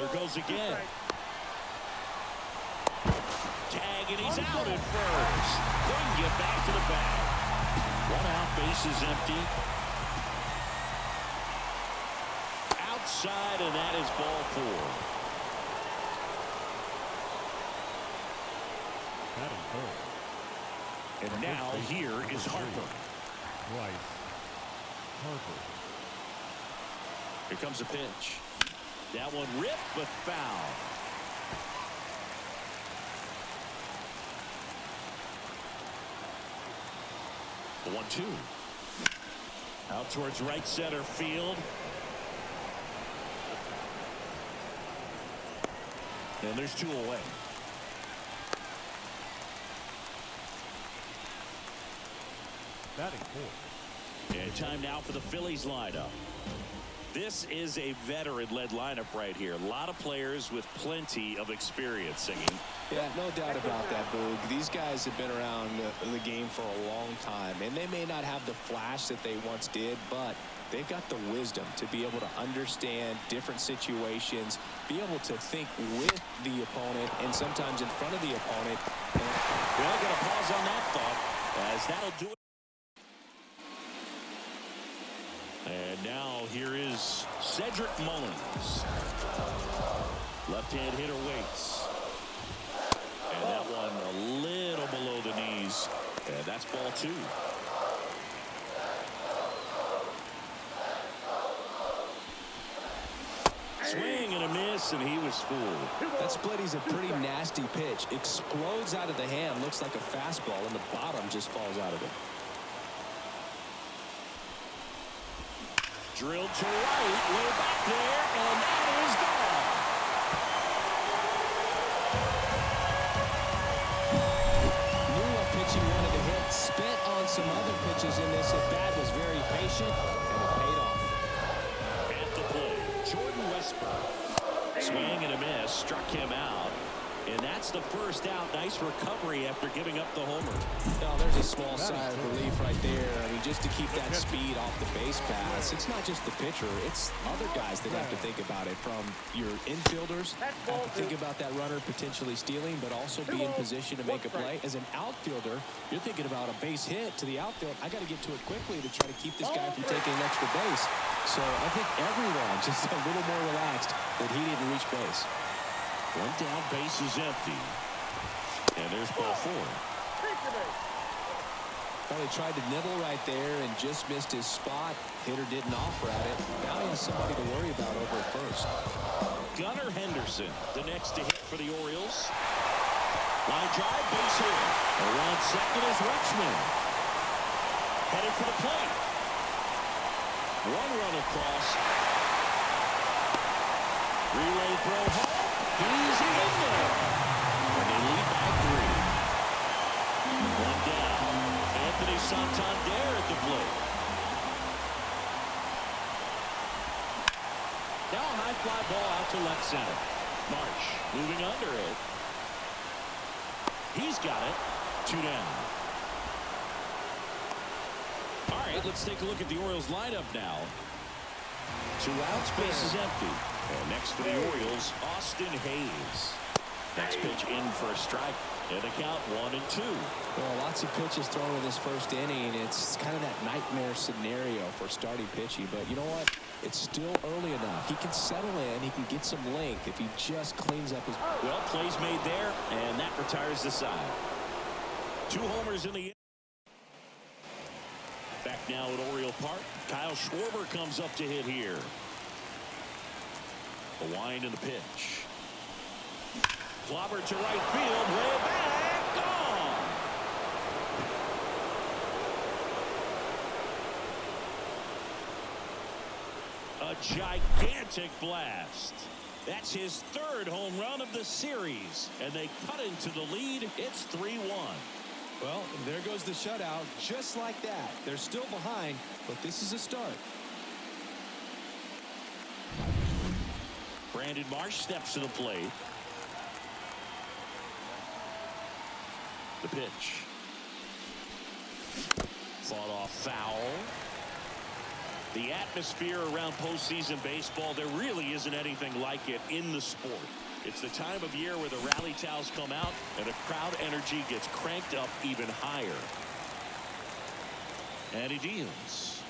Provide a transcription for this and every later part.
Runner goes again. Tag, and he's out at first. Couldn't get back to the bag. One out, base is empty. Outside, and that is ball 4. And now here is Harper. Here comes a pitch. That one ripped, but foul. The 1-2. Out towards right center field. And there's 2 away. Batting 4. And time now for the Phillies lineup. This is a veteran-led lineup right here. A lot of players with plenty of experience singing. Yeah, no doubt about that, Boog. These guys have been around the game for a long time, and they may not have the flash that they once did, but they've got the wisdom to be able to understand different situations, be able to think with the opponent and sometimes in front of the opponent. Well, got to pause on that thought, as that'll do it. And now here is Cedric Mullins. Left-hand hitter waits. And that one a little below the knees. And that's ball 2. Swing and a miss, and he was fooled. That split is a pretty nasty pitch. Explodes out of the hand, looks like a fastball, and the bottom just falls out of it. Drilled to right, way back there, and that is gone. Knew what pitch he wanted to hit, spent on some other pitches in this at-bat, was very patient, and it paid off. At the plate, Jordan Westburg. Swing and a miss, struck him out. And that's the first out. Nice recovery after giving up the homer. Oh, there's a small sigh of relief right there. I mean, just to keep that speed off the base pass. It's not just the pitcher. It's other guys that have to think about it. From your infielders, have to think about that runner potentially stealing, but also be in position to make a play. As an outfielder, you're thinking about a base hit to the outfield. I got to get to it quickly to try to keep this guy from taking an extra base. So I think everyone just a little more relaxed that he didn't reach base. One down, base is empty. And there's ball 4. Well, he tried to nibble right there and just missed his spot. Hitter didn't offer at it. Now he has somebody to worry about over at first. Gunnar Henderson, the next to hit for the Orioles. Line drive, base hit. Around second is Rutschman. Headed for the plate. One run across. Relay throw home. He's in there. And they lead by 3. One down. Anthony Santander at the plate. Now a high fly ball out to left center. Marsh moving under it. He's got it. 2 down. All right, let's take a look at the Orioles lineup now. 2 outs, base is empty. And next for the Orioles, Austin Hayes. Next pitch in for a strike. And the count 1-2. Well, lots of pitches thrown in this first inning. It's kind of that nightmare scenario for starting pitching. But you know what? It's still early enough. He can settle in. He can get some length if he just cleans up his... Well, plays made there, and that retires the side. 2 homers in the... Back now at Oriole Park. Kyle Schwarber comes up to hit here. A wind in the pitch. Clobber to right field. Way back. Gone. A gigantic blast. That's his 3rd home run of the series. And they cut into the lead. It's 3-1. Well, there goes the shutout. Just like that. They're still behind, but this is a start. Brandon Marsh steps to the plate. The pitch. Fought off foul. The atmosphere around postseason baseball, there really isn't anything like it in the sport. It's the time of year where the rally towels come out and the crowd energy gets cranked up even higher. And he deals.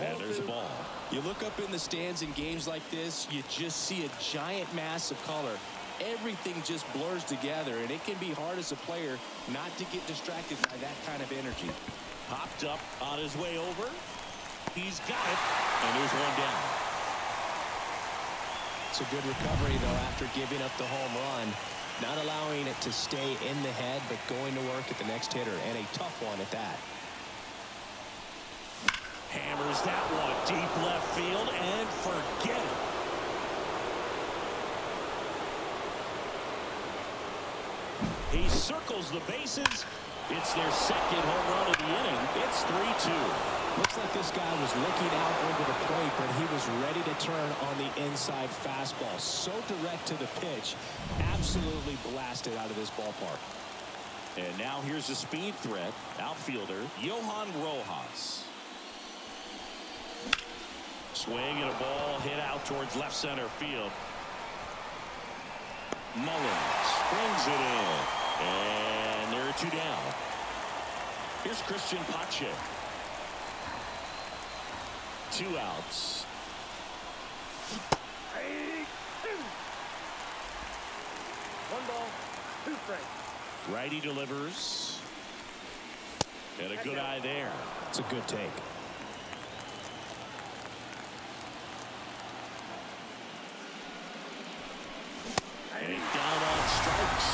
And there's a ball. You look up in the stands in games like this, you just see a giant mass of color. Everything just blurs together, and it can be hard as a player not to get distracted by that kind of energy. Popped up on his way over. He's got it, and there's one down. It's a good recovery, though, after giving up the home run. Not allowing it to stay in the head, but going to work at the next hitter, and a tough one at that. Hammers that one deep left field, and forget it. He circles the bases. It's their second home run of the inning. It's 3-2. Looks like this guy was looking out over the plate, but he was ready to turn on the inside fastball. So direct to the pitch. Absolutely blasted out of this ballpark. And now here's a speed threat. Outfielder Johan Rojas. Swing and a ball hit out towards left center field. Mullins brings it in. And there are two down. Here's Christian Pache. 2 outs. One ball, 2 strikes. Righty delivers. And a good eye there. It's a good take. And down on strikes.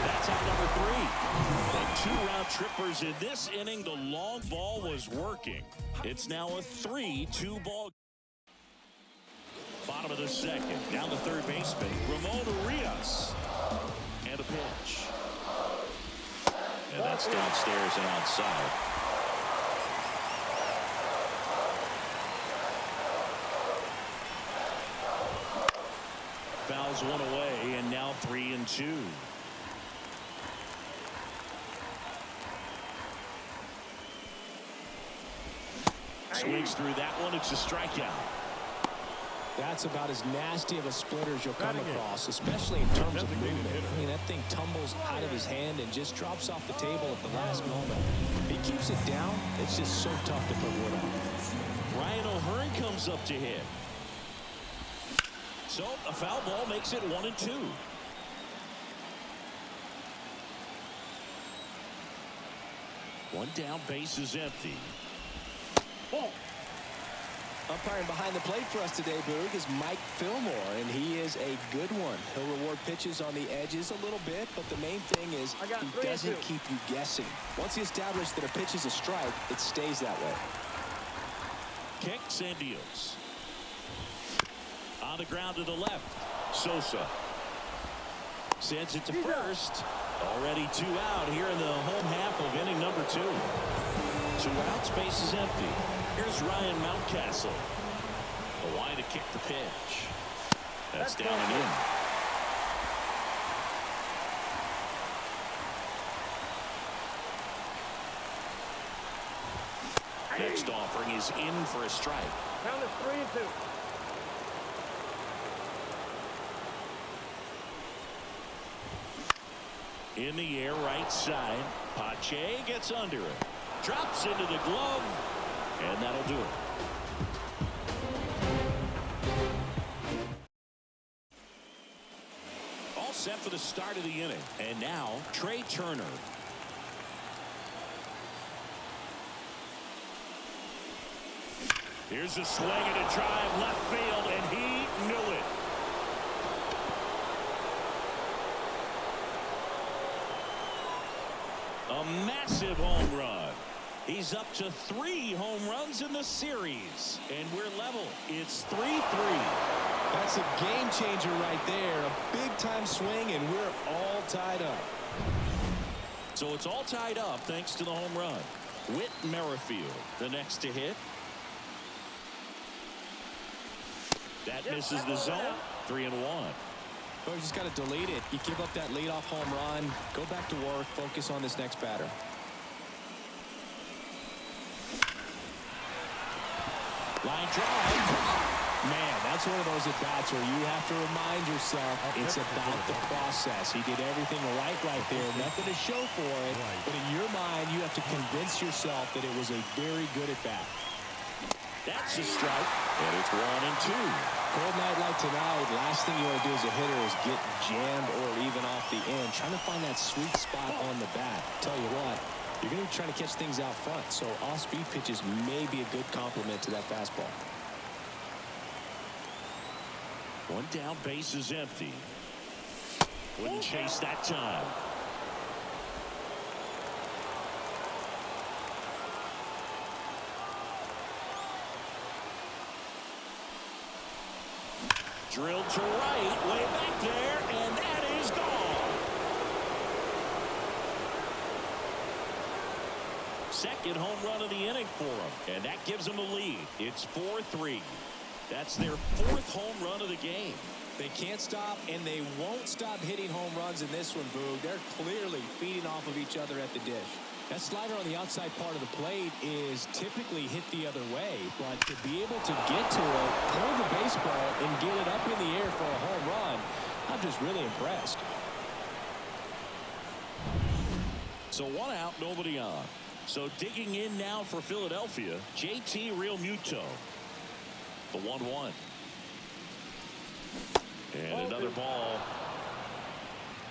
That's out number 3. And 2 round trippers in this inning. The long ball was working. It's now a 3-2 ball. Bottom of the second. Down the third baseman, Ramon Urias. And a pitch. And that's downstairs and outside. Fouls one away, and now 3-2. Swings through that one. It's a strikeout. That's about as nasty of a splitter as you'll come across, especially in terms of movement. I mean, that thing tumbles out of his hand and just drops off the table at the last moment. If he keeps it down, it's just so tough to put wood on. Ryan O'Hearn comes up to hit. So a foul ball makes it 1-2. One down, base is empty. Oh. Umpiring behind the plate for us today, Boog, is Mike Fillmore, and he is a good one. He'll reward pitches on the edges a little bit, but the main thing is he doesn't keep you guessing. Once he establishes that a pitch is a strike, it stays that way. Kicks and deals. On the ground to the left. Sosa sends it to first. Already 2 out here in the home half of inning number 2. 2 outs, base is empty. Here's Ryan Mountcastle. A wide to kick the pitch. That's down and in. Next offering is in for a strike. Count is 3-2. In the air, right side. Pache gets under it. Drops into the glove. And that'll do it. All set for the start of the inning. And now, Trey Turner. Here's a swing and a drive left field, and he knew it. A massive home run. He's up to 3 home runs in the series, and we're level. It's 3-3. That's a game changer right there. A big-time swing, and we're all tied up. So it's all tied up thanks to the home run. Whit Merrifield, the next to hit. That misses the zone. 3-1. But you just got to delete it. You give up that leadoff home run. Go back to work. Focus on this next batter. Line drive. Man, that's one of those at-bats where you have to remind yourself it's about the process. He did everything right there. Nothing to show for it. But in your mind, you have to convince yourself that it was a very good at-bat. That's a strike. And it's 1-2. Cold night like tonight, last thing you want to do as a hitter is get jammed or even off the end. Trying to find that sweet spot on the bat. Tell you what, you're going to be trying to catch things out front. So off-speed pitches may be a good complement to that fastball. One down, base is empty. Wouldn't chase that time. Drilled to right, way back there, and that is gone. Second home run of the inning for him, and that gives them a lead. It's 4-3. That's their fourth home run of the game. They can't stop, and they won't stop hitting home runs in this one, Boog. They're clearly feeding off of each other at the dish. That slider on the outside part of the plate is typically hit the other way, but to be able to get to it, pull the baseball, and get it up in the air for a home run, I'm just really impressed. So one out, nobody on. So digging in now for Philadelphia, JT Realmuto. The 1-1. And another ball.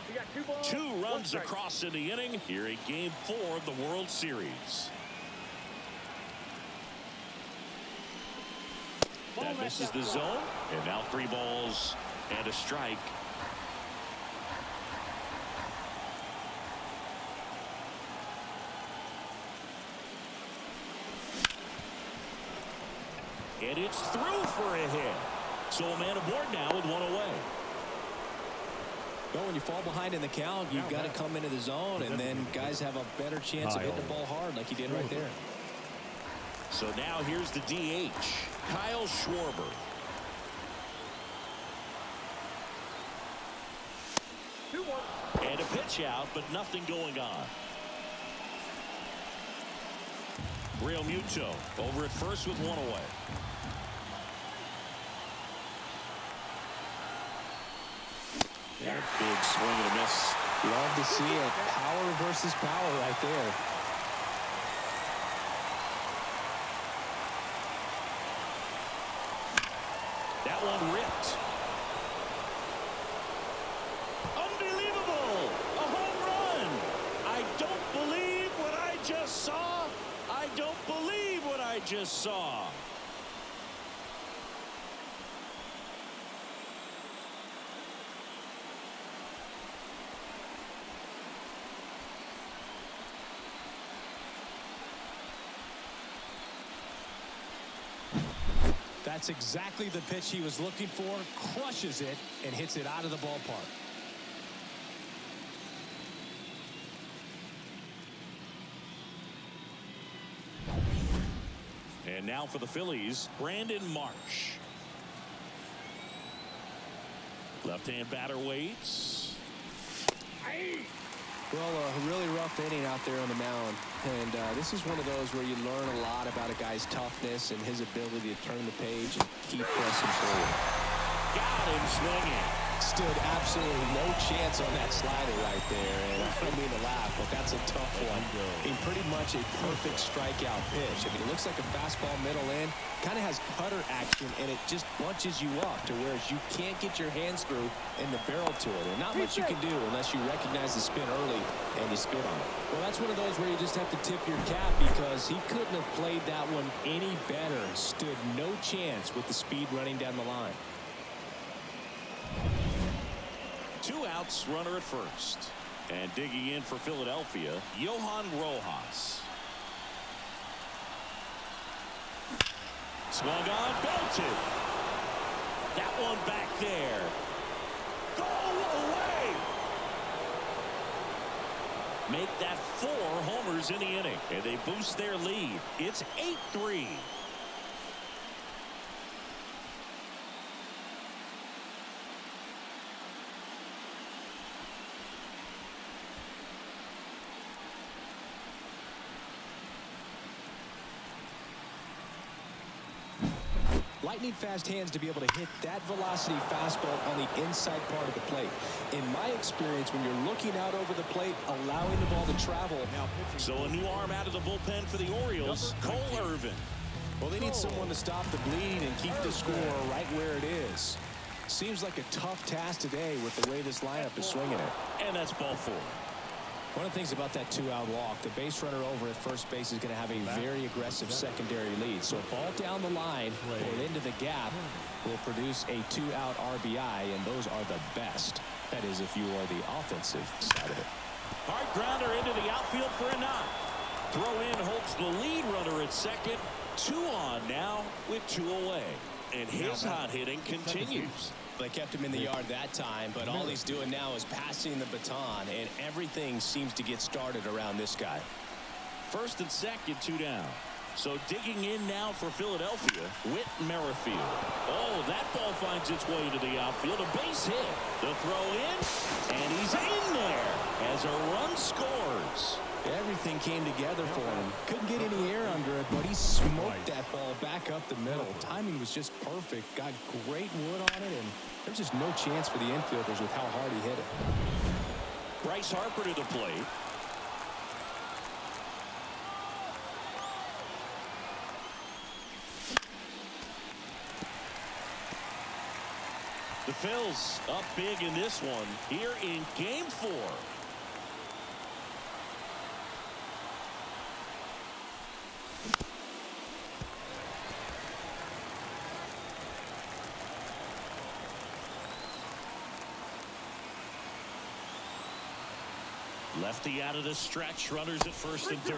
You got 2 balls. 2 runs 1 strike. across in the inning here in Game 4 of the World Series. That misses the zone. And now 3 balls and a strike. And it's through for a hit. So a man aboard now with 1 away. Well, when you fall behind in the count, you've got to come into the zone, and then guys have a better chance of hitting the ball hard like he did right there. So now here's the DH, Kyle Schwarber. 2-1. And a pitch out, but nothing going on. Realmuto over at first with 1 away. And a big swing and a miss. Love to see it. Power versus power right there. That one ripped. Unbelievable! A home run! I don't believe what I just saw. I don't believe what I just saw. That's exactly the pitch he was looking for. Crushes it and hits it out of the ballpark. And now for the Phillies, Brandon Marsh. Left-hand batter waits. Well, a really rough inning out there on the mound. And this is one of those where you learn a lot about a guy's toughness and his ability to turn the page and keep pressing forward. Got him swinging. Stood absolutely no chance on that slider right there. And I don't mean to laugh, but that's a tough one. I mean, pretty much a perfect strikeout pitch. I mean, it looks like a fastball middle in. Kind of has cutter action, and it just bunches you up to whereas you can't get your hands through in the barrel to it. And not much you can do unless you recognize the spin early and you spit on it. Well, that's one of those where you just have to tip your cap because he couldn't have played that one any better. Stood no chance with the speed running down the line. 2 outs, runner at first. And digging in for Philadelphia, Johan Rojas. Swung on, belted. That one back there. Go away! Make that 4 homers in the inning, and they boost their lead. It's 8-3. lightning fast hands to be able to hit that velocity fastball on the inside part of the plate. In my experience, when you're looking out over the plate, allowing the ball to travel. So a new arm out of the bullpen for the Orioles, Cole Irvin. Well, they need someone to stop the bleeding and keep the score right where it is. Seems like a tough task today with the way this lineup is swinging it. And that's ball 4. One of the things about that 2-out walk, the base runner over at first base is going to have a very aggressive secondary lead. So a ball down the line or into the gap will produce a 2-out RBI, and those are the best. That is, if you are the offensive side of it. Hard grounder into the outfield for a knock. Throw in Holt's the lead runner at second. 2 on now with 2 away. And his hot hitting continues. They kept him in the yard that time, but all he's doing now is passing the baton, and everything seems to get started around this guy. First and second, 2 down. So digging in now for Philadelphia, Whit Merrifield. Oh, that ball finds its way to the outfield. A base hit. The throw in, and he's in there as a run scores. Everything came together for him. Couldn't get any air under it, but he smoked that ball back up the middle. Timing was just perfect. Got great wood on it, and there's just no chance for the infielders with how hard he hit it. Bryce Harper to the plate. The Phils up big in this one here in Game 4. Lefty out of the stretch, runners at first and third.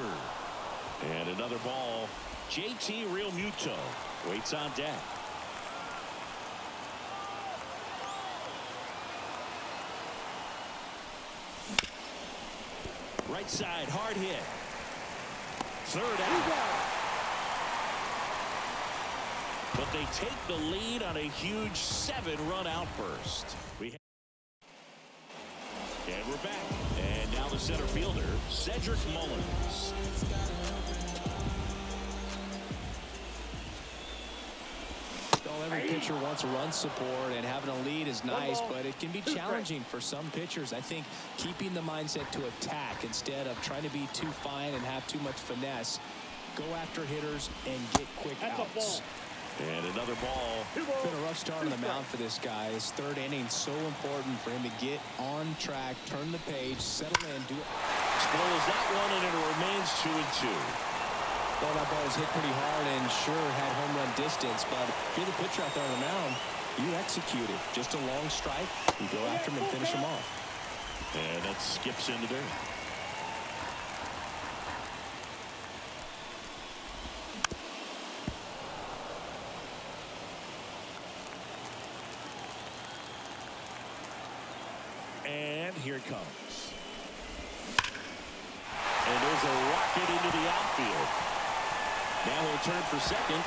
And another ball. JT Realmuto waits on deck. Right side, hard hit. Third out. But they take the lead on a huge 7-run outburst. And we're back. And now the center fielder, Cedric Mullins. Every pitcher wants run support, and having a lead is nice, but it can be challenging for some pitchers. I think keeping the mindset to attack instead of trying to be too fine and have too much finesse. Go after hitters and get quick outs. And another ball. It's been a rough start on the mound for this guy. His third inning so important for him to get on track, turn the page, settle in, do it. Spoils that one, and it remains 2-2. Well, that ball was hit pretty hard and sure had home run distance, but if you're the pitcher out there on the mound, you execute it. Just a long strike, you go after him and finish him off. And that skips into dirt. And here it comes. And there's a rocket into the outfield. Now he'll turn for second.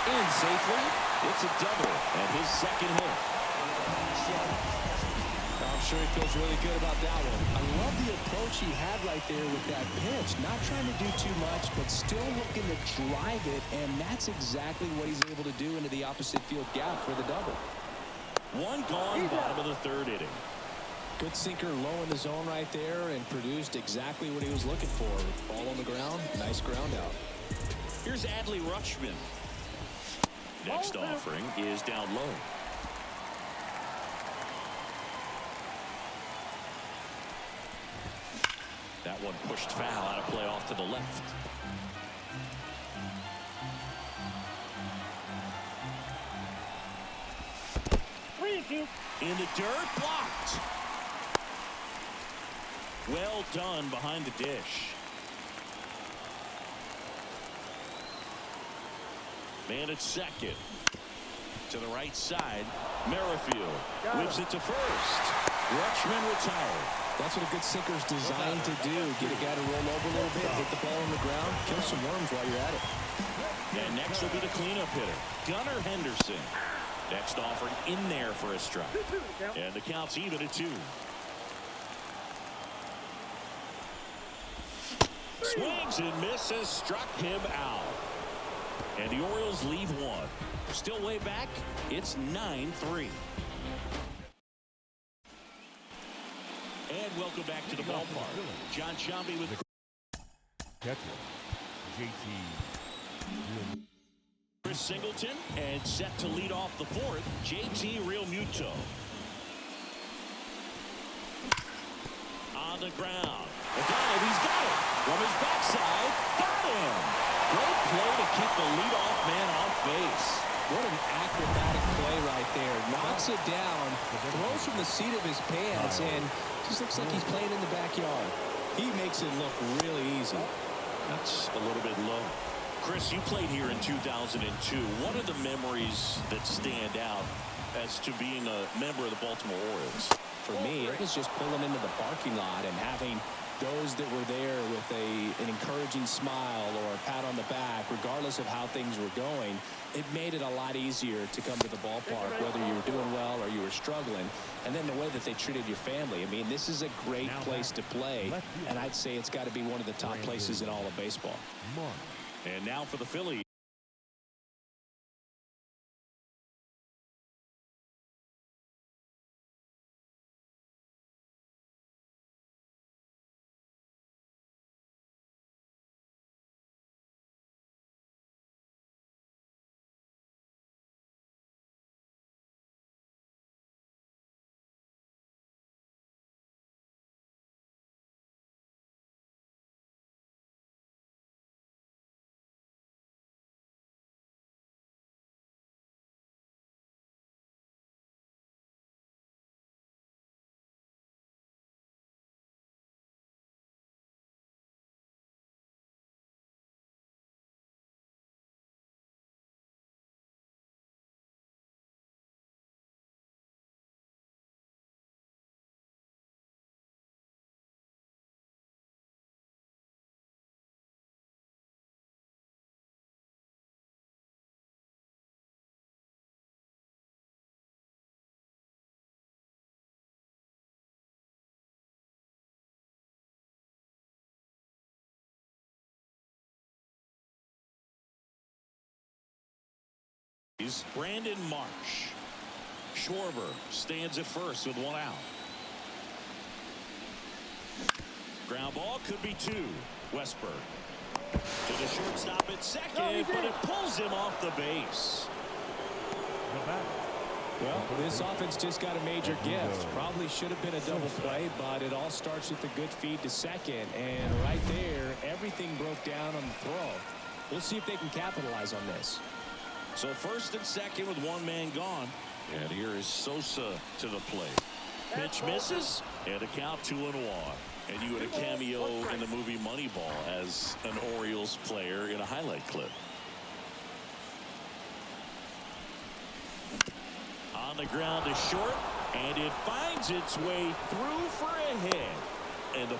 In safely. It's a double and his second hit. I'm sure he feels really good about that one. I love the approach he had right there with that pitch. Not trying to do too much, but still looking to drive it, and that's exactly what he's able to do into the opposite field gap for the double. One gone, bottom of the third inning. Good sinker low in the zone right there and produced exactly what he was looking for. Ball on the ground, nice ground out. Here's Adley Rutschman. Next offering is down low. That one pushed foul out of play off to the left. In the dirt, blocked. Well done behind the dish. Man at second. To the right side. Merrifield whips it to first. Rutschman retired. That's what a good sinker's designed to do. Get a guy to roll over a little bit, hit the ball on the ground, kill some worms while you're at it. And next will be the cleanup hitter, Gunnar Henderson. Next offering in there for a strike. And the count's even at 2. Swings and misses, struck him out. And the Orioles lead one. Still way back. It's 9-3. And welcome back to the ballpark. John Shambi with catcher, JT. Chris Singleton, and set to lead off the fourth, JT Realmuto. On the ground. The dive, he's got it. From his backside, got him. Great play to keep the leadoff man off base. What an acrobatic play right there. Knocks it down, throws from the seat of his pants, and just looks like he's playing in the backyard. He makes it look really easy. That's a little bit low. Chris, you played here in 2002. What are the memories that stand out as to being a member of the Baltimore Orioles? For me, it was just pulling into the parking lot and having those that were there with an encouraging smile or a pat on the back, regardless of how things were going. It made it a lot easier to come to the ballpark, whether you were doing well or you were struggling. And then the way that they treated your family. I mean, this is a great place to play, and I'd say it's got to be one of the top places in all of baseball. And now for the Phillies. Brandon Marsh. Schwarber stands at first with one out. Ground ball could be two. Westberg to the shortstop at second, but it pulls him off the base. Well, this offense just got a major gift. Probably should have been a double play, but it all starts with a good feed to second. And right there, everything broke down on the throw. We'll see if they can capitalize on this. So first and second with one man gone. And here is Sosa to the plate. Pitch misses, and a count 2-1. And you had a cameo in the movie Moneyball as an Orioles player in a highlight clip. On the ground is short, and it finds its way through for a hit. And the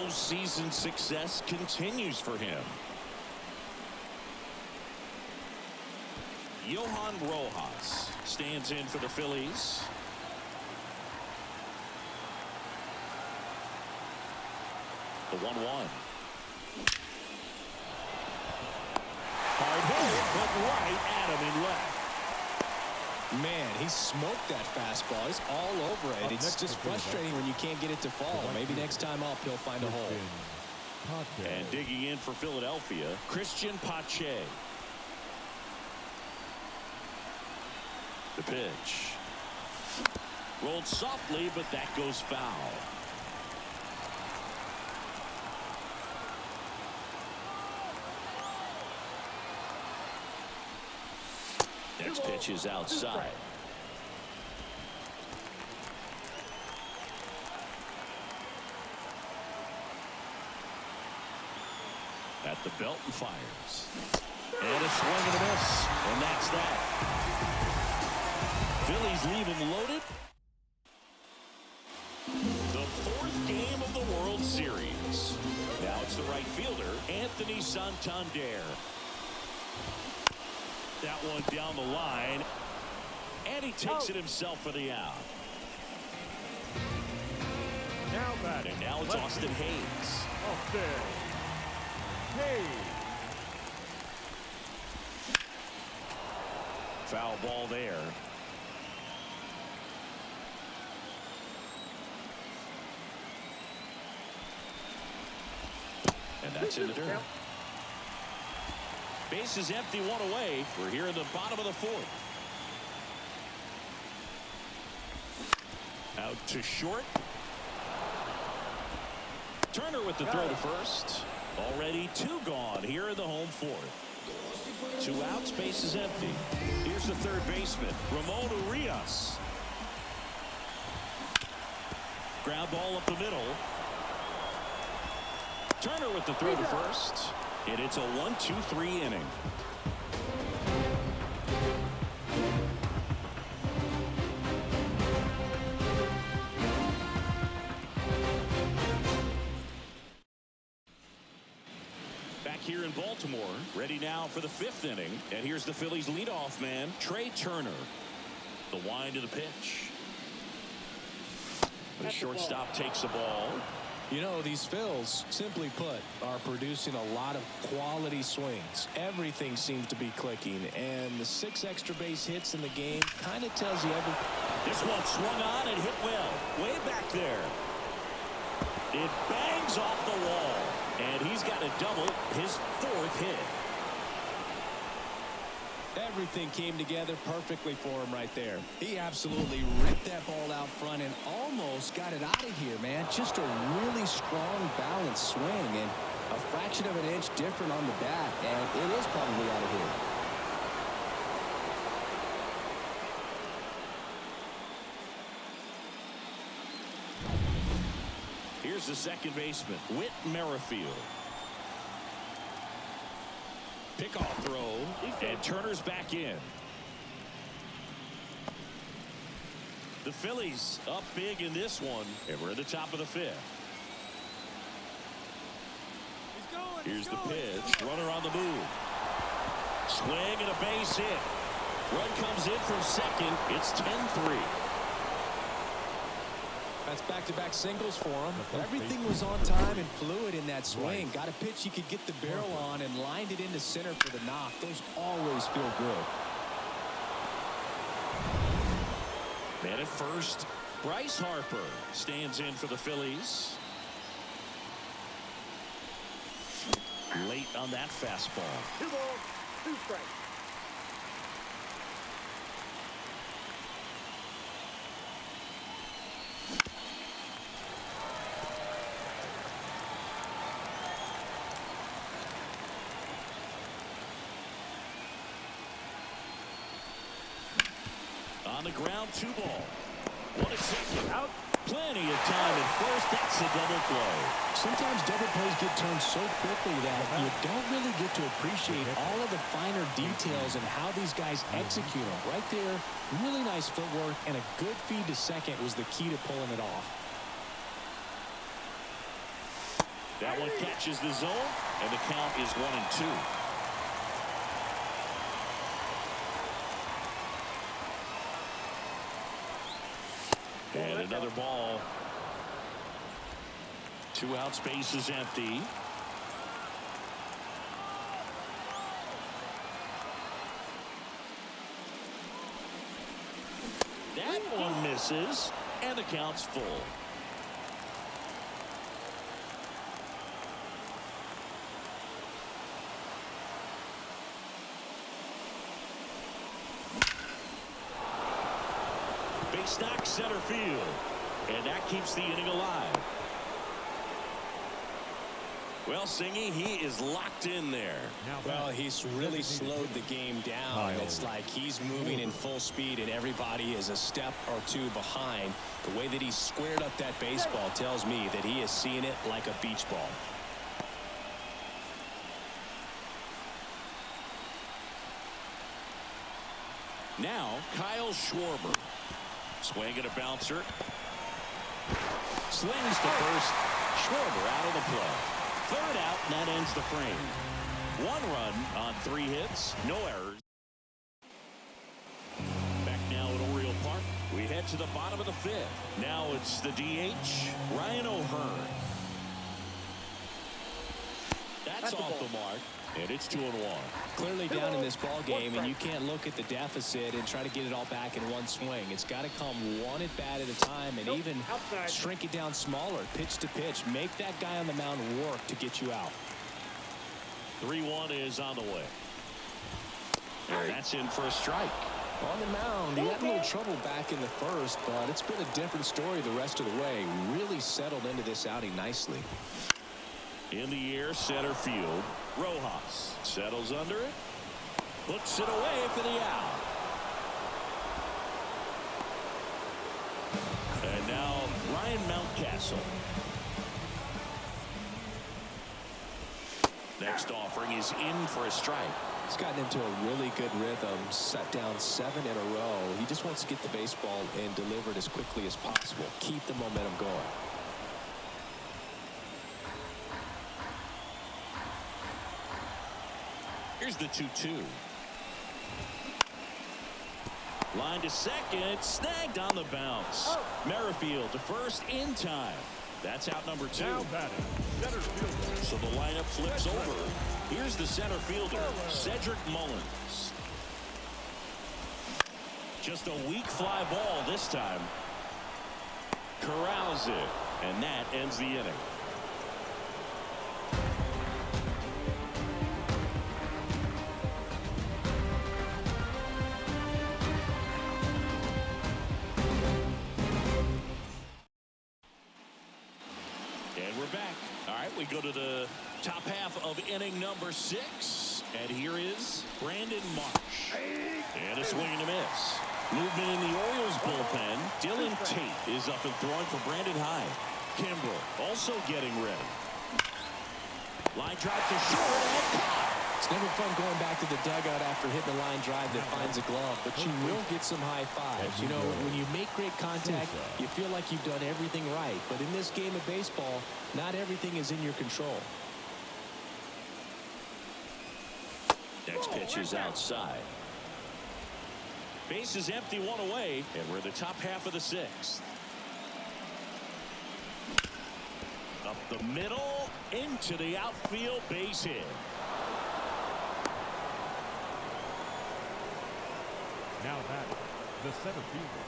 postseason success continues for him. Johan Rojas stands in for the Phillies. The 1-1. Hard hit, but right at him in left. Man, he smoked that fastball. He's all over it. It's just frustrating when you can't get it to fall. Maybe next time up he'll find a hole. And digging in for Philadelphia, Christian Pache. The pitch. Rolled softly, but that goes foul. Next pitch is outside. At the belt and fires. And a swing and a miss. And that's that. Phillies leave him loaded. The fourth game of the World Series. Now it's the right fielder, Anthony Santander. That one down the line. And he takes it himself for the out. Now batting. And now it's Austin Hayes. Austin Hayes. Foul ball there. And that's in the dirt. Base is empty, one away. We're here in the bottom of the fourth. Out to short. Turner with the throw to first. Already two gone here in the home fourth. 2 outs, base is empty. Here's the third baseman, Ramon Urias. Ground ball up the middle. Turner with the throw to first. And it's a 1-2-3 inning. Back here in Baltimore, ready now for the 5th inning. And here's the Phillies leadoff man, Trey Turner. The wind to the pitch. The shortstop takes the ball. You know, these Phils, simply put, are producing a lot of quality swings. Everything seems to be clicking, and the 6 extra base hits in the game kind of tells you everything. This one swung on and hit well. Way back there. It bangs off the wall, and he's got a double, his 4th hit. Everything came together perfectly for him right there. He absolutely ripped that ball out front and almost got it out of here, man. Just a really strong, balanced swing, and a fraction of an inch different on the bat, and it is probably out of here. Here's the second baseman, Whit Merrifield. Pickoff throw, and Turner's back in. The Phillies up big in this one, and we're at the top of the 5th. Here's the pitch, runner on the move. Swing and a base hit. Run comes in from second. It's 10-3. That's back-to-back singles for him. Everything was on time and fluid in that swing. Got a pitch he could get the barrel on and lined it into center for the knock. Those always feel good. Man at first, Bryce Harper stands in for the Phillies. Late on that fastball. 2 balls, 2 strikes. On the ground, 2 ball. 1 at second. Out. Plenty of time at first. That's a double play. Sometimes double plays get turned so quickly that you don't really get to appreciate all of the finer details and how these guys execute them. Right there, really nice footwork, and a good feed to second was the key to pulling it off. That one catches the zone, and the count is 1-2. And another ball. 2 outs, base is empty. That one misses, and the count's full. Base knock center field, and that keeps the inning alive. Well, Singy, he is locked in there. Well, he's really slowed the game down. It's like he's moving in full speed and everybody is a step or two behind. The way that he squared up that baseball tells me that he is seeing it like a beach ball. Now, Kyle Schwarber. Swing and a bouncer. Slings to first. Schwarber out of the play. 3rd out, and that ends the frame. 1 run on 3 hits, no errors. Back now at Oriole Park. We head to the bottom of the 5th. Now it's the DH, Ryan O'Hearn. That's off the mark, and it's 2-1. Clearly down in this ball game, and you can't look at the deficit and try to get it all back in one swing. It's got to come one at bat at a time, and even shrink it down smaller, pitch to pitch. Make that guy on the mound work to get you out. 3-1 is on the way. And that's in for a strike. On the mound, he had a little trouble back in the first, but it's been a different story the rest of the way. Really settled into this outing nicely. In the air, center field. Rojas settles under it. Puts it away for the out. And now Ryan Mountcastle. Next offering is in for a strike. He's gotten into a really good rhythm, set down 7 in a row. He just wants to get the baseball and deliver it as quickly as possible. Keep the momentum going. Here's the 2-2. Line to second, snagged on the bounce. Merrifield to first in time. That's out number 2. Now batting, center fielder. So the lineup flips over. Here's the center fielder, Cedric Mullins. Just a weak fly ball this time. Corrals it, and that ends the inning. We go to the top half of inning number 6. And here is Brandon Marsh. And a swing and a miss. Movement in the Orioles bullpen. Dylan Tate is up and throwing for Brandon Hyde. Kimbrel also getting ready. Line drive to short and caught. It's never fun going back to the dugout after hitting a line drive that finds a glove, but you will get some high fives. You know, when you make great contact, you feel like you've done everything right. But in this game of baseball, not everything is in your control. Next pitch is outside. Base is empty, 1 away, and we're in the top half of the 6th. Up the middle, into the outfield, base hit. Now batting, the center fielder.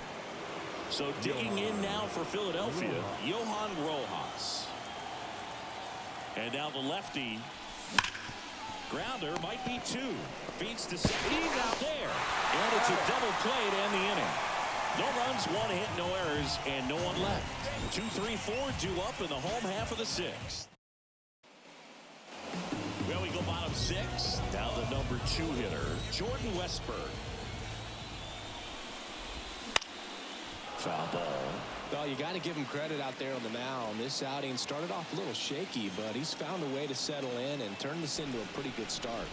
So digging in now for Philadelphia, Johan Rojas. And now the lefty. Grounder might be 2. Feeds to second. He's out there. And it's a double play to end the inning. No runs, 1 hit, no errors, and no one left. 2, 3, 4 due up in the home half of the 6th. Well, we go bottom 6. Now the number 2 hitter, Jordan Westburg. Foul ball. Well, you got to give him credit out there on the mound. This outing started off a little shaky, but he's found a way to settle in and turn this into a pretty good start.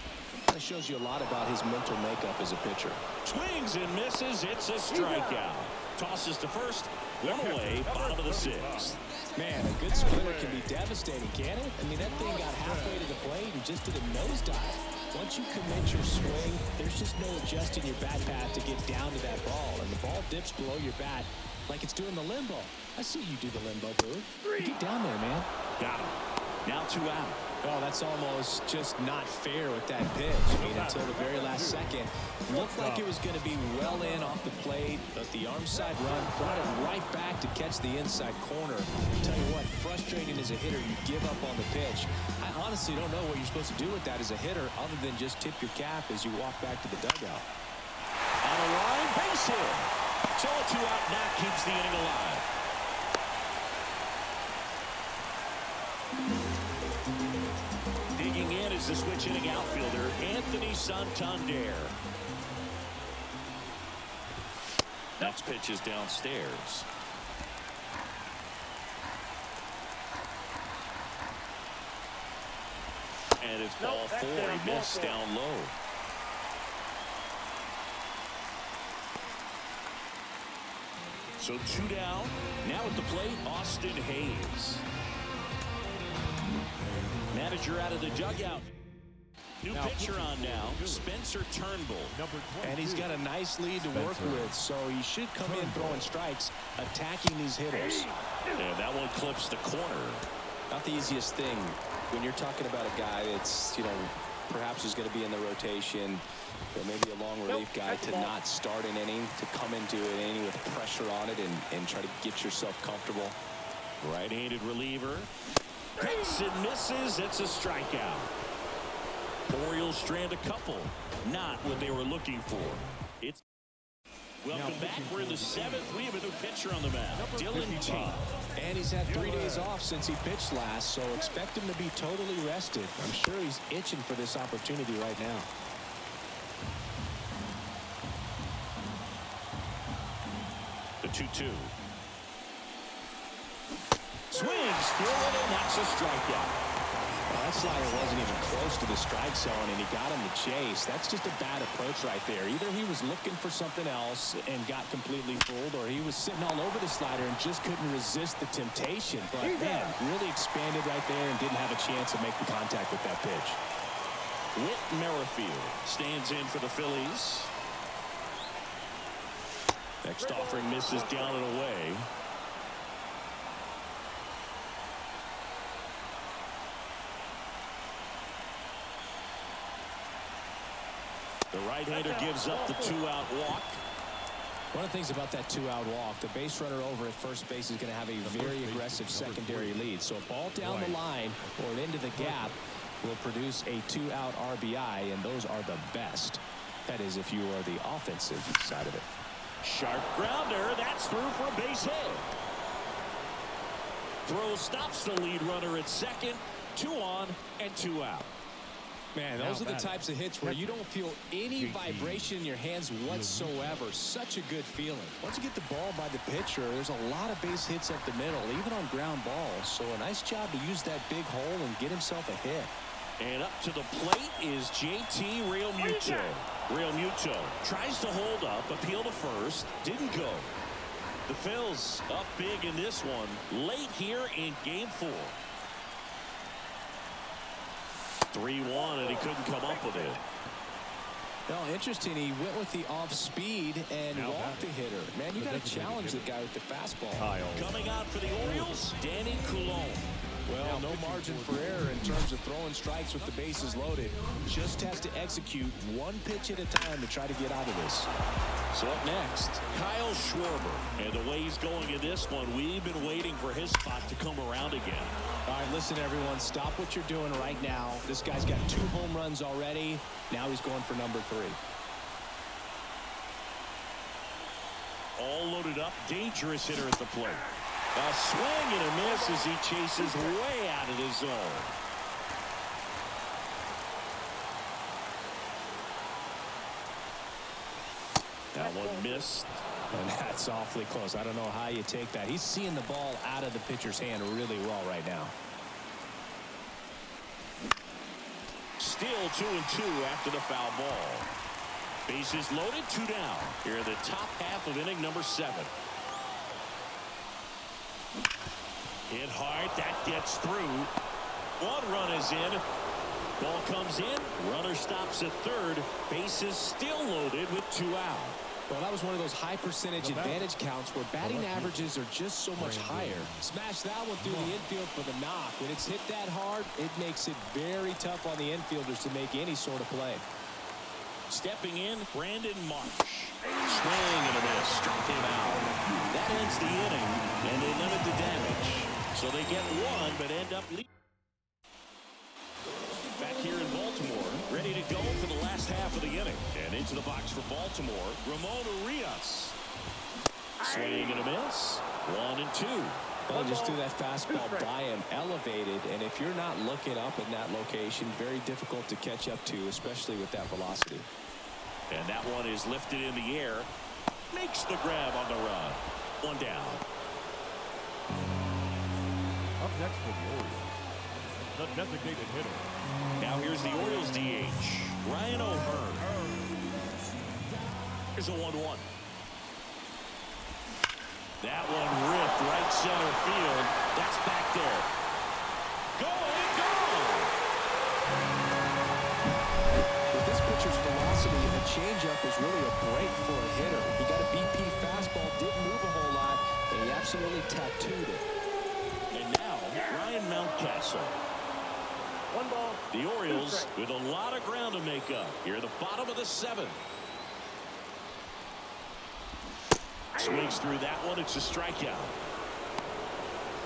That shows you a lot about his mental makeup as a pitcher. Swings and misses. It's a strikeout. Tosses to first. 1 away. Bottom of the 6th. Man, a good splitter can be devastating, can't it? I mean, that thing got halfway to the plate and just did a nosedive. Once you commit your swing, there's just no adjusting your bat path to get down to that ball. And the ball dips below your bat like it's doing the limbo. I see you do the limbo, dude. Get down there, man. Got him. Now 2 out. Oh, that's almost just not fair with that pitch. I mean, until the very last second, looked like it was going to be well in off the plate, but the arm side run brought it right back to catch the inside corner. Tell you what, frustrating as a hitter, you give up on the pitch. I honestly don't know what you're supposed to do with that as a hitter other than just tip your cap as you walk back to the dugout. On a line, base hit. So a 2 out, now keeps the inning alive. Digging in is the switch hitting outfielder, Anthony Santander. Next pitch is downstairs. And it's ball 4. He missed down low. So 2 down. Now at the plate, Austin Hayes. Manager out of the dugout. New pitcher on now, Spencer Turnbull. And he's got a nice lead to work with, so he should come in throwing strikes, attacking these hitters. And that one clips the corner. Not the easiest thing when you're talking about a guy that's, perhaps is going to be in the rotation, or maybe a long relief guy, to not start an inning, to come into an inning with pressure on it and try to get yourself comfortable. Right-handed reliever. Hits and misses. It's a strikeout. Orioles strand a couple. Not what they were looking for. It's welcome back. We're in the 7th. We have a new pitcher on the mound, Dylan Tate. And he's had 3 days off since he pitched last, so expect him to be totally rested. I'm sure he's itching for this opportunity right now. The 2-2. Swings through it, and that's a strikeout. Well, that slider wasn't even close to the strike zone, and he got him to chase. That's just a bad approach right there. Either he was looking for something else and got completely fooled, or he was sitting all over the slider and just couldn't resist the temptation. But, man, really expanded right there and didn't have a chance to make the contact with that pitch. Whit Merrifield stands in for the Phillies. Next offering misses down and away. The right-hander gives up the 2-out walk. One of the things about that 2-out walk, the base runner over at first base is going to have a very aggressive secondary lead. So a ball down the line or into the gap will produce a 2-out RBI, and those are the best. That is, if you are the offensive side of it. Sharp grounder. That's through for a base hit. Throw stops the lead runner at second. 2 on and 2 out. Man, those are the types of hits where you don't feel any vibration in your hands whatsoever. Such a good feeling. Once you get the ball by the pitcher, there's a lot of base hits up the middle, even on ground balls. So a nice job to use that big hole and get himself a hit. And up to the plate is JT Realmuto. Realmuto tries to hold up, appeal to first, didn't go. The Phils up big in this one late here in game 4. 3-1, and he couldn't come up with it. No, interesting. He went with the off speed and walked the hitter. Man, you got to challenge the guy with the fastball. Coming out for the Orioles, Danny Coulombe. Well, no margin for error in terms of throwing strikes with the bases loaded. Just has to execute one pitch at a time to try to get out of this. So up next, Kyle Schwarber. And the way he's going in this one, we've been waiting for his spot to come around again. All right, listen, everyone. Stop what you're doing right now. This guy's got 2 home runs already. Now he's going for number 3. All loaded up. Dangerous hitter at the plate. A swing and a miss as he chases way out of the zone. That one missed. And that's awfully close. I don't know how you take that. He's seeing the ball out of the pitcher's hand really well right now. Still 2-2 after the foul ball. Bases loaded, 2 down. Here in the top half of inning number 7. Hit hard. That gets through. One run is in. Ball comes in. Runner stops at third. Bases still loaded with 2 out. Well, that was one of those high percentage advantage counts where batting averages are just so much higher. Smash that one through the infield for the knock. When it's hit that hard, it makes it very tough on the infielders to make any sort of play. Stepping in, Brandon Marsh. Swing and a miss. Struck him out. That ends the inning, and they limit the damage. So they get one, but end up leading. Back here in Baltimore, ready to go for the last half of the inning. And into the box for Baltimore, Ramon Urias. Swing and a miss. 1-2. Well, just threw that fastball by him, elevated, and if you're not looking up in that location, very difficult to catch up to, especially with that velocity. And that one is lifted in the air. Makes the grab on the run. 1 down. Up next for the Orioles, the designated hitter. Now here's the Orioles DH, Ryan O'Hearn. Here's a 1-1. That one ripped right center field. That's back there. Going, gone. With this pitcher's velocity, a changeup is really a break for a hitter. He got a BP fastball, didn't move a whole lot, and he absolutely tattooed it. And now, Ryan Mountcastle. 1 ball. The Orioles with a lot of ground to make up here at the bottom of the 7th. Swings through that one. It's a strikeout.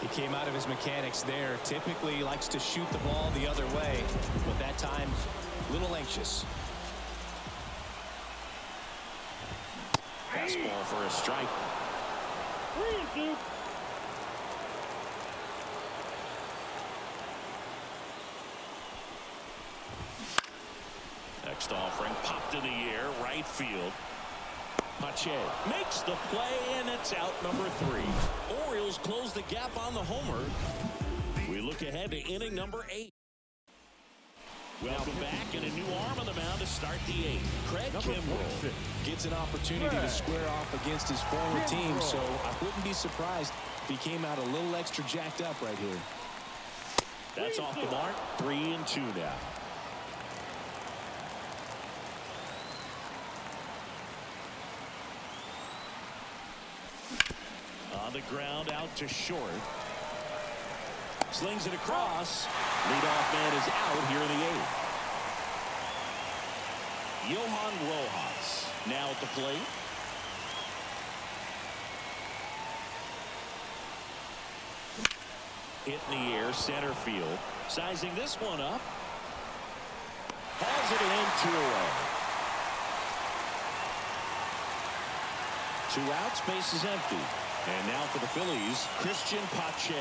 He came out of his mechanics there. Typically he likes to shoot the ball the other way, but that time a little anxious. Fastball for a strike. 3-2. Next offering popped in the air, right field. Pache makes the play, and it's out number 3. Orioles close the gap on the homer. We look ahead to inning number 8. Welcome back, and a new arm on the mound to start the 8th. Craig Kimbrell Gets an opportunity to square off against his former team, so I wouldn't be surprised if he came out a little extra jacked up right here. That's off the mark. 3-2 now. On the ground, out to short. Slings it across. Leadoff man is out here in the 8th. Johan Rojas now at the plate. Hit in the air, center field. Sizing this one up. Hauls it in, 2 away. 2 outs, base is empty. And now for the Phillies, Christian Pache.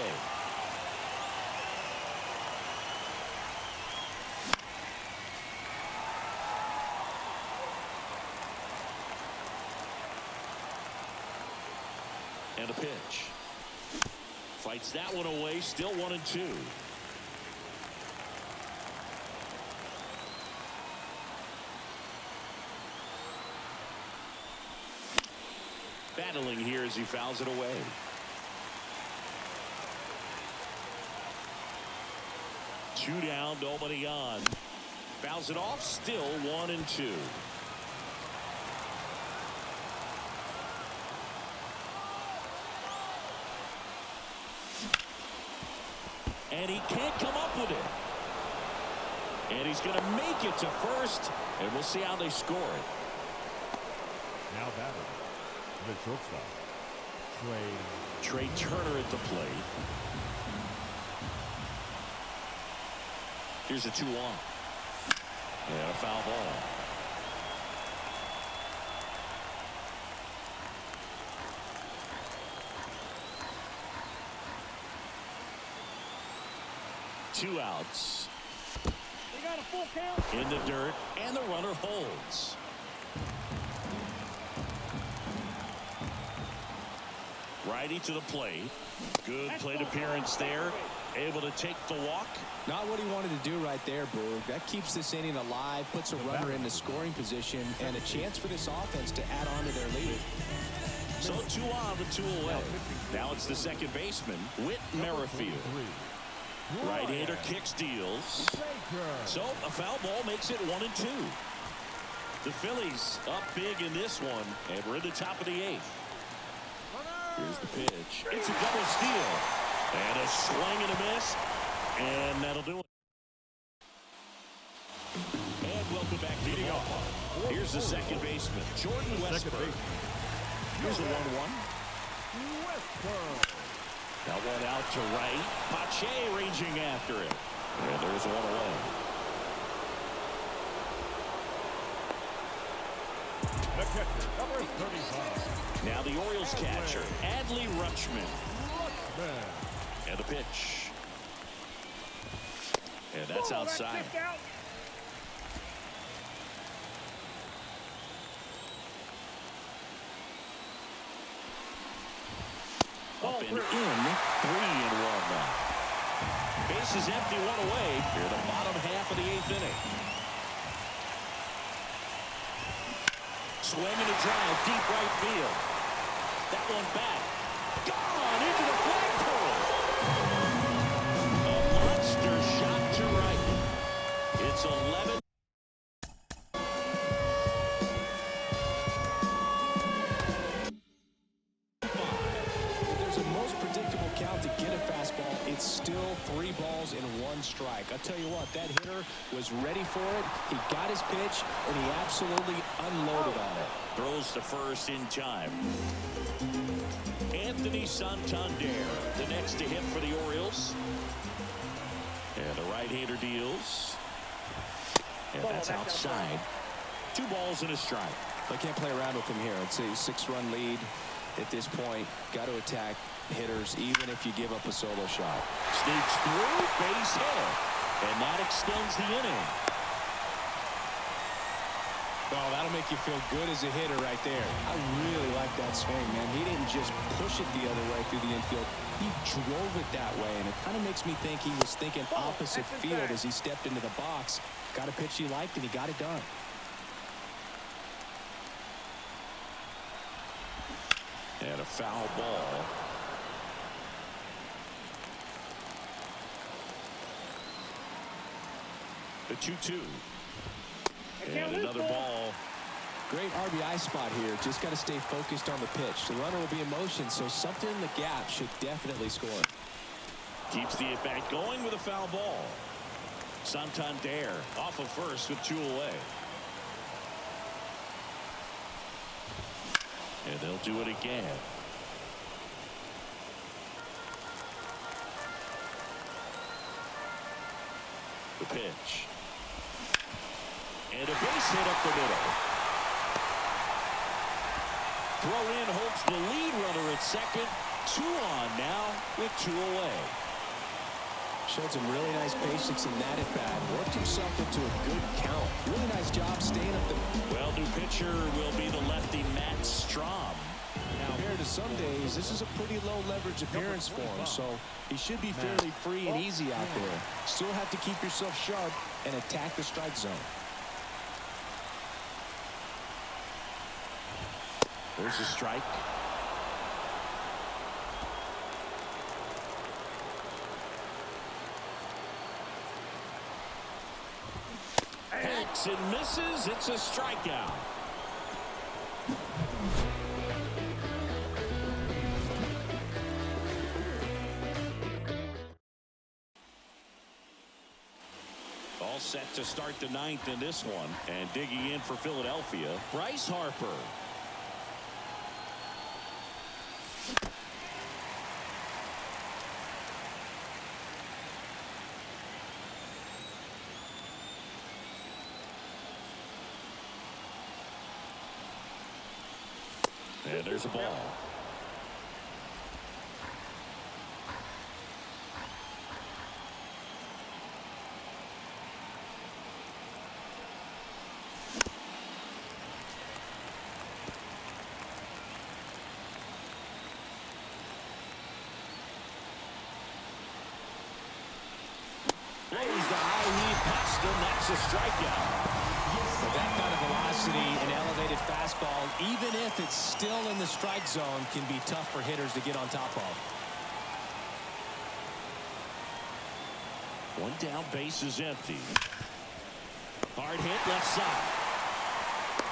And a pitch. Fights that one away, still 1-2. Battling here as he fouls it away. Two down, nobody on. Fouls it off, still 1-2. And he can't come up with it. And he's going to make it to first, and we'll see how they score it. Now batting, the shortstop, Trey Turner at the plate. Here's a 2-1. And a foul ball. Two outs. They got a full count. In the dirt, and the runner holds. Righty to the plate. Good plate appearance there. Able to take the walk. Not what he wanted to do right there, Boog. That keeps this inning alive, puts a runner into scoring position, and a chance for this offense to add on to their lead. So 2 on with 2 away. Now it's the second baseman, Whit Merrifield. Right-hander kicks, deals. So a foul ball makes it 1-2. The Phillies up big in this one, and we're in the top of the 8th. Here's the pitch. It's a double steal. And a swing and a miss. And that'll do it. And welcome back to the ball. Here's the second baseman, Jordan Westburg. Here's a 1-1. Now one out to right. Pache ranging after it. And there's one away. The catcher, number 35. Now the Orioles catcher, Adley Rutschman. And the pitch. And that's outside. Up and in, 3-1 now. Base is empty, 1 away. Here in the bottom half of the 8th inning. Swing and a drive, deep right field. That one back. Gone into the flagpole. A monster shot to right. It's 11. To get a fastball, it's still 3 balls and 1 strike. I'll tell you what, that hitter was ready for it. He got his pitch, and he absolutely unloaded on it. Throws to first in time. Anthony Santander, the next to hit for the Orioles. And the right-hander deals. And that's outside. 2 balls and a strike. I can't play around with him here. It's a 6-run lead at this point. Got to attack hitters even if you give up a solo shot. Sneaks through, base hit, and that extends the inning. Oh, that'll make you feel good as a hitter right there. I really like that swing, man. He didn't just push it the other way through the infield. He drove it that way, and it kind of makes me think he was thinking opposite field as he stepped into the box. Got a pitch he liked, and he got it done. And a foul ball. The 2-2. And another ball. Great RBI spot here. Just got to stay focused on the pitch. The runner will be in motion, so something in the gap should definitely score. Keeps the at-bat going with a foul ball. Santander off of first with 2 away. And they'll do it again. The pitch. And a base hit up the middle. Throw in holds the lead runner at second. 2 on now with 2 away. Showed some really nice patience in that at bat. Worked himself into a good count. Really nice job staying up the... Well, new pitcher will be the lefty Matt Strom. Now, compared to some days, this is a pretty low leverage appearance for him, so he should be fairly free and easy out there. Still have to keep yourself sharp and attack the strike zone. There's a strike. Hacks and misses. It's a strikeout. All set to start the 9th in this one. And digging in for Philadelphia, Bryce Harper. And there's a ball. Plays the high heat past him. That's a strikeout. With that kind of velocity velocity, an elevated fastball, even if it's still in the strike zone, can be tough for hitters to get on top of. One down, base is empty. Hard hit left side.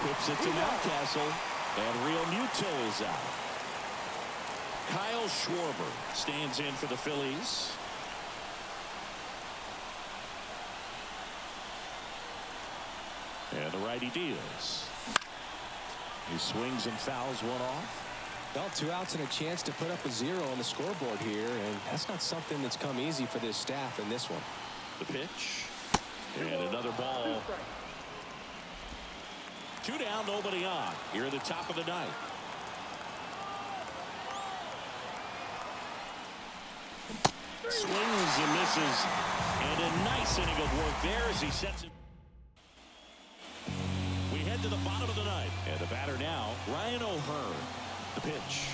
Whips it to Mountcastle, and Real Muto is out. Kyle Schwarber stands in for the Phillies. And the righty deals. He swings and fouls one off. Well, 2 outs and a chance to put up a 0 on the scoreboard here, and that's not something that's come easy for this staff in this one. The pitch. And another ball. 2 down, nobody on. Here at the top of the ninth. Swings and misses. And a nice inning of work there as he sets it. We head to the bottom of the ninth. And the batter now, Ryan O'Hearn. The pitch.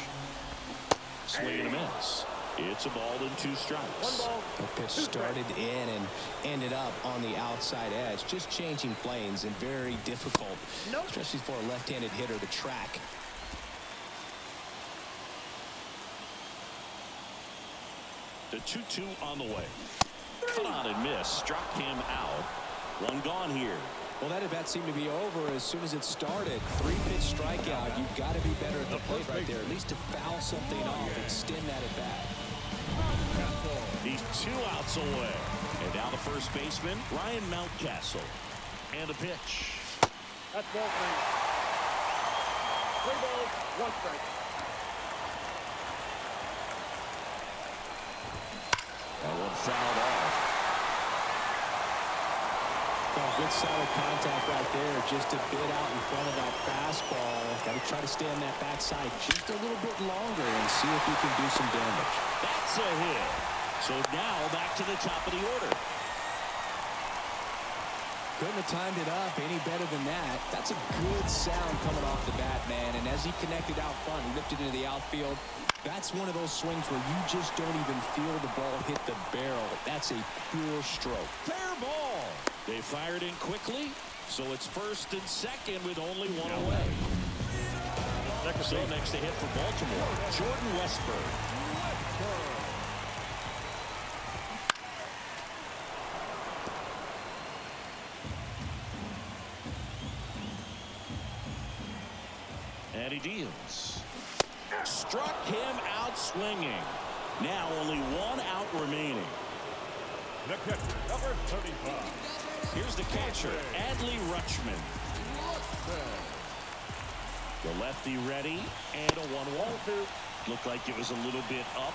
Swing and a miss. It's a ball and 2 strikes. 1 ball. The pitch started in and ended up on the outside edge, just changing planes, and very difficult, especially for a left-handed hitter to track. The 2-2 on the way. Cut on and miss. Struck him out. 1 gone here. Well, that at-bat seemed to be over as soon as it started. 3-pitch strikeout. You've got to be better at the plate right there, at least to foul something off, extend that at-bat. He's 2 outs away. And now the first baseman, Ryan Mountcastle. And a pitch. That's ball 3. 3 balls, 1 strike. That one fouled off. Oh, good solid contact right there. Just a bit out in front of that fastball. Got to try to stay on that backside just a little bit longer and see if he can do some damage. That's a hit. So now back to the top of the order. Couldn't have timed it up any better than that. That's a good sound coming off the bat, man. And as he connected out front and lifted into the outfield, that's one of those swings where you just don't even feel the ball hit the barrel. That's a pure stroke. Fair ball. They fired in quickly, so it's first and second with only 1 away. So next to hit for Baltimore, Jordan Westburg. And he deals. Struck him out swinging. Now only 1 out remaining. The catcher, number 35. Here's the catcher, Adley Rutschman. The lefty ready, and a 1-1. Looked like it was a little bit up.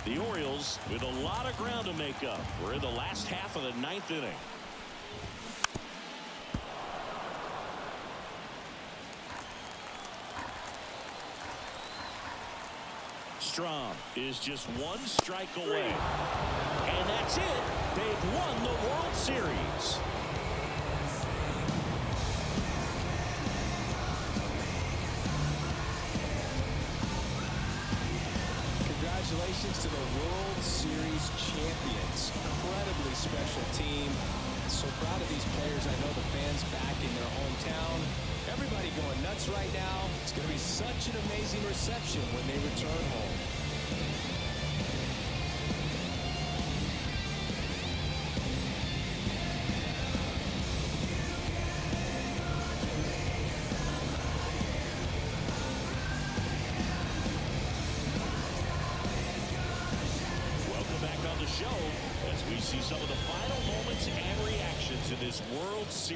The Orioles with a lot of ground to make up. We're in the last half of the 9th inning. Strom is just 1 strike away. And that's it. They've won the World Series. Congratulations to the World Series champions. Incredibly special team. So proud of these players. I know the fans back in their hometown. Everybody going nuts right now. It's going to be such an amazing reception when they return home. Welcome back on the show as we see some of the final moments and reactions in this World Series.